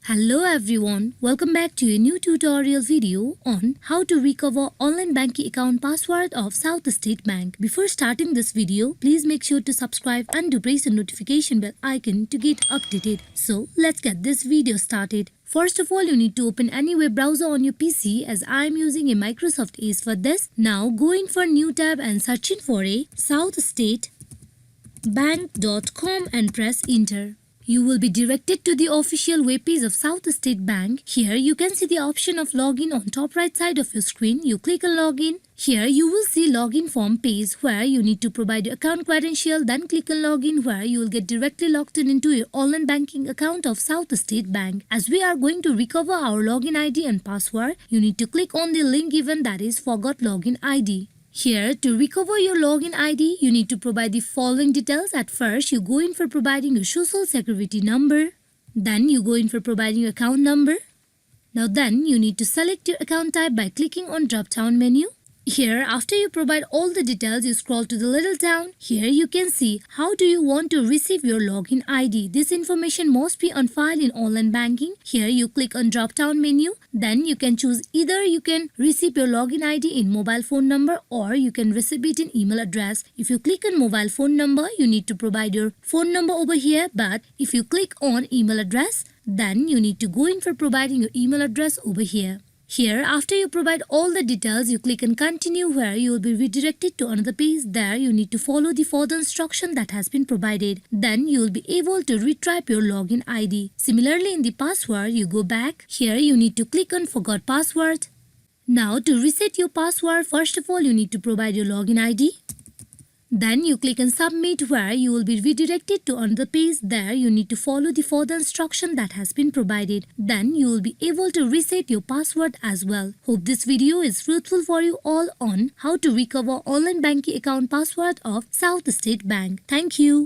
Hello everyone, welcome back to a new tutorial video on how to recover online banking account password of South State Bank. Before starting this video, please make sure to subscribe and to press the notification bell icon to get updated. So let's get this video started. First of all, you need to open any web browser on your PC as I am using a Microsoft Edge for this. Now go in for new tab and searching for a southstatebank.com and press enter. You will be directed to the official webpage of South State Bank. Here you can see the option of login on top right side of your screen. You click on login. Here you will see login form page where you need to provide your account credential. Then click on login where you will get directly logged in into your online banking account of South State Bank. As we are going to recover our login ID and password, you need to click on the link given, that is forgot login ID. Here, to recover your login ID, you need to provide the following details. At first, you go in for providing your social security number. Then you go in for providing your account number. Then you need to select your account type by clicking on drop-down menu. Here, after you provide all the details, you scroll to the little down. Here you can see how do you want to receive your login ID. This information must be on file in online banking. Here you click on drop-down menu. Then you can choose either you can receive your login ID in mobile phone number or you can receive it in email address. If you click on mobile phone number, you need to provide your phone number over here. But if you click on email address, then you need to go in for providing your email address over here. Here, after you provide all the details, you click on continue where you will be redirected to another page. There, you need to follow the further instruction that has been provided. Then, you will be able to retrieve your login ID. Similarly, in the password, you go back. Here, you need to click on forgot password. Now, to reset your password, first of all, you need to provide your login ID. Then you click on submit where you will be redirected to another page. There you need to follow the further instruction that has been provided. Then you will be able to reset your password as well. Hope this video is fruitful for you all on how to recover online banking account password of South State Bank. Thank you.